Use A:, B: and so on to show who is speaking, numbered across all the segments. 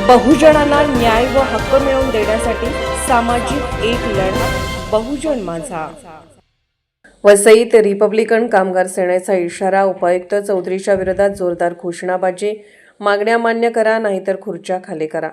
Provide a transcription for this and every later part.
A: बहुजनांना न्याय व हक्क मिळवून देण्यासाठी सामाजिक एक लढा बहुजन माझा। वसईत रिपब्लिकन कामगार सेनेचा इशारा, उपायुक्त चौधरीच्या विरोधात जोरदार घोषणाबाजी, मागण्या मान्य करा नाहीतर खुर्च्या खाली करा।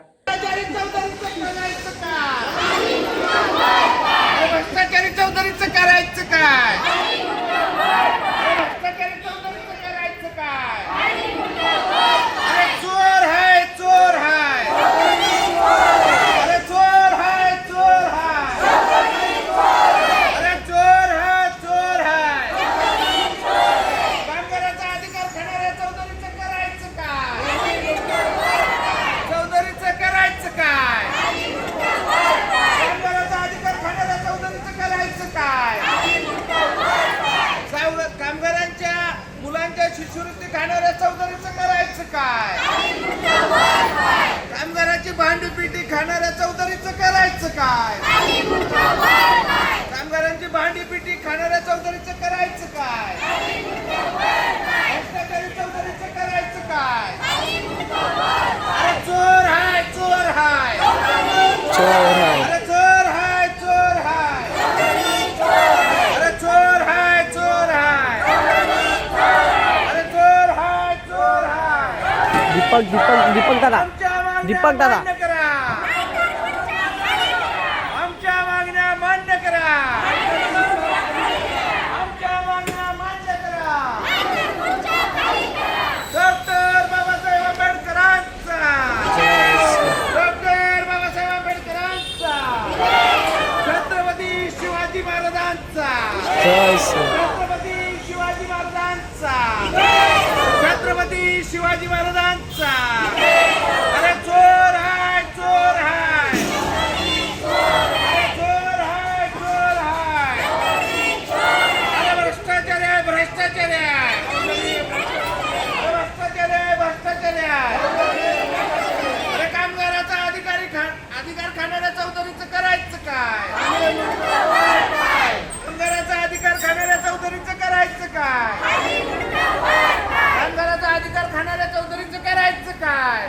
B: शिष्यवृत्ती खाणाऱ्या चौधरीचं करायचं काय? कामगाराची भांडीपिटी खाणाऱ्या चौधरीचं करायचं काय? कामगारांची भांडीपिटी खाणाऱ्या चौधरीचं करायचं काय? भ्रष्टाचारी चौधरीचं करायचं काय? अरे चोर हाय, चोर हाय, अरे चोर हाय, चोर हाय, अरे चोर हाय, चोर हाय,
C: दीपक दादा
B: आमच्या मागण्या मान्य करा, आमच्या मागण्या मान्य करा। डॉक्टर बाबासाहेब आंबेडकरांचा, डॉक्टर बाबासाहेब आंबेडकरांचा, छत्रपती शिवाजी महाराजांचा, छत्रपती शिवाजी महाराजांचा, छत्रपती शिवाजी महाराजांचा। अरे चोर हाय, चोर हाय, अरे चोर हाय, चोर हाय, अरे भ्रष्टाचारी आहे, भ्रष्टाचारी आहे, भ्रष्टाचारी आहे, भ्रष्टाचारी आहे। अरे कामगाराचा अधिकार खाणाऱ्या चौधरीचं करायचं काय? कामगाराचा अधिकार खाणाऱ्या चौधरीचं करायचं काय? कामगाराचा अधिकार खाणाऱ्या चौधरीचं करायचं काय?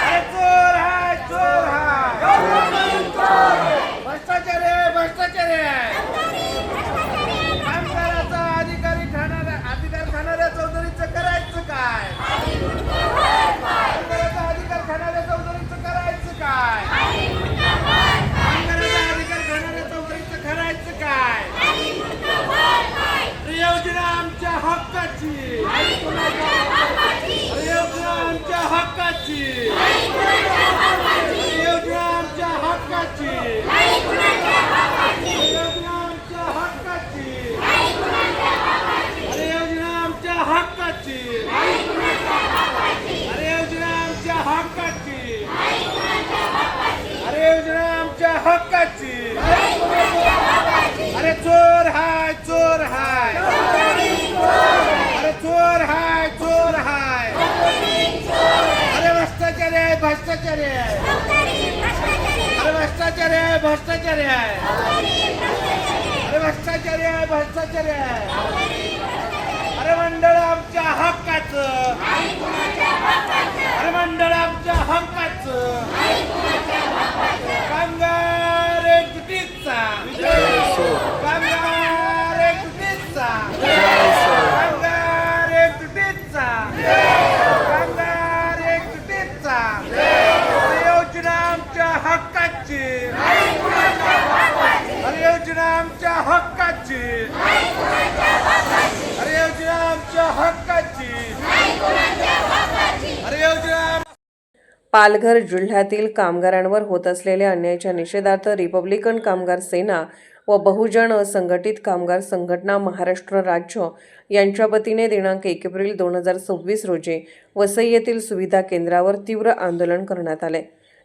B: अरे चोर हाय, चोर हाय, भ्रष्टाचारी आहे, भ्रष्टाचारी आहे। कामगाराचा अधिकार खाणाऱ्या चौधरीचं करायचं काय? कामगाराचा अधिकार खाणाऱ्या चौधरीचं करायचं काय? कामगाराचा अधिकार खाणाऱ्या चौधरीचं करायचं काय? योजना आमच्या हक्काची, योजना आमच्या हक्काची, योजना आमच्या हक्काची, योजना आमच्या हक्काची, अरे योजना आमच्या हक्काची, अरे योजना आमच्या हक्काची, अरे योजना आमच्या हक्काची। अरे चोर हाय, चोर हाय, अरे चोर हाय, चोर हाय, अरे भ्रष्टाचारी आहे, भ्रष्टाचारी आहे, अरे भ्रष्टाचारी आहे, भ्रष्टाचारी आहे, अरे भ्रष्टाचारी आहे, भ्रष्टाचारी आहे। अरे मंडळ आमच्या हक्काचं, अरे मंडळ आमच्या हक्काचं, कामगार एकजुटीचा, कामगार एकजुटीचा, कामगार एकजुटीचा, कामगार एकजुटीचा। योजना आमच्या हक्काची, अरे योजना आमच्या हक्काची, अरे योजना आमच्या हक्काची, अरे योजना।
A: पालघर जिल्ह्यातील कामगारांवर होत असलेल्या अन्यायाच्या निषेधार्थ रिपब्लिकन कामगार सेना व बहुजन असंघटित कामगार संघटना महाराष्ट्र राज्य यांच्या वतीने दिनांक 1 एप्रिल 2026 रोजी वसई येथील सुविधा केंद्रावर तीव्र आंदोलन करण्यात आले।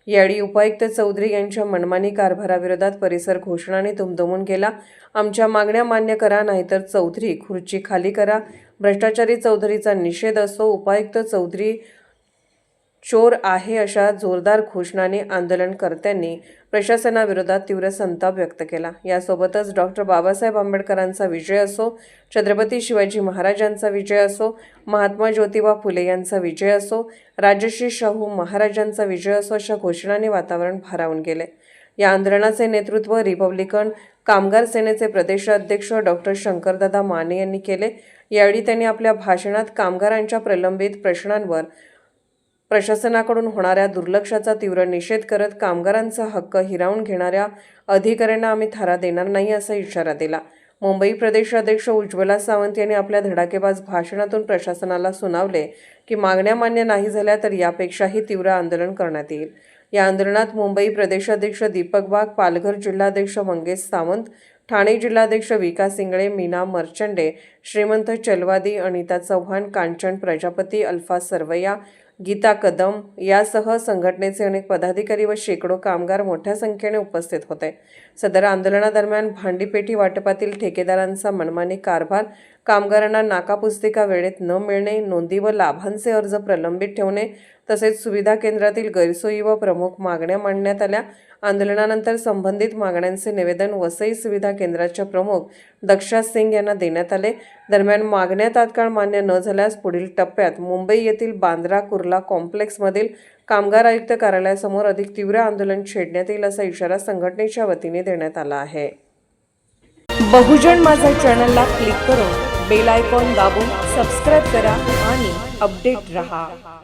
A: यावेळी उपायुक्त चौधरी यांच्या मनमानी कारभाराविरोधात परिसर घोषणाने दुमदुमून गेला। आमच्या मागण्या मान्य करा नाहीतर चौधरी खुर्ची खाली करा, भ्रष्टाचारी चौधरीचा निषेध असो। उपायुक्त चौधरी चोर आहे अशा जोरदार घोषणाने आंदोलनकर्त्यांनी प्रशासनाविरोधात तीव्र संताप व्यक्त केला. यासोबतच डॉक्टर बाबासाहेब आंबेडकरांचा विजय असो, छत्रपती शिवाजी महाराजांचा विजय असो, महात्मा ज्योतिबा फुले यांचा विजय असो, राजर्षी शाहू महाराजांचा विजय असो अशा घोषणांनी वातावरण भारावून गेले. या आंदोलनाचे नेतृत्व रिपब्लिकन कामगार सेनेचे प्रदेशाध्यक्ष डॉक्टर शंकरदादा माने यांनी केले. यावेळी त्यांनी आपल्या भाषणात कामगारांच्या प्रलंबित प्रश्नांवर प्रशासनाकडून होणाऱ्या दुर्लक्षाचा तीव्र निषेध करत कामगारांचा हक्क हिरावून घेणाऱ्या अधिकाऱ्यांना आम्ही थारा देणार नाही असा इशारा दिला. मुंबई प्रदेशाध्यक्ष उज्ज्वला सावंत यांनी आपल्या धडाकेबाज भाषणातून प्रशासनाला सुनावले की मागण्या मान्य नाही झाल्या तर यापेक्षाही तीव्र आंदोलन करण्यात येईल. या आंदोलनात मुंबई प्रदेशाध्यक्ष दीपक वाघ, पालघर जिल्हाध्यक्ष मंगेश सावंत, ठाणे जिल्हाध्यक्ष विकास इंगळे, मीना मर्चंडे, श्रीमंत चलवादी, अनिता चव्हाण, कांचन प्रजापती, अल्फा सरवैया, गीता कदम यासह संघटनेचे अनेक पदाधिकारी व शेकडो कामगार मोठ्या संख्येने उपस्थित होते. सदर आंदोलनादरम्यान भांडीपेटी वाटपातील ठेकेदारांचा मनमानी कारभार, कामगारांना नाकापुस्तिका वेळेत न मिळणे, नोंदी व लाभांचे अर्ज प्रलंबित ठेवणे तसेच सुविधा केंद्रातील गैरसोयी व प्रमुख मागण्या मांडण्यात आल्या. आंदोलनानंतर संबंधित मागण्यांचे निवेदन वसई सुविधा केंद्राच्या प्रमुख दक्षा सिंग यांना देण्यात आले. दरम्यान मागण्या तात्काळ मान्य न झाल्यास पुढील टप्प्यात मुंबई येथील बांद्रा कुर्ला कॉम्प्लेक्समधील कामगार आयुक्त कार्यालयासमोर अधिक तीव्र आंदोलन छेडण्यात येईल असा इशारा संघटनेच्या वतीने देण्यात आला आहे. बहुजन माझा चॅनलला क्लिक करून बेल आयकॉन दाबून सबस्क्राईब करा आणि अपडेट रहा.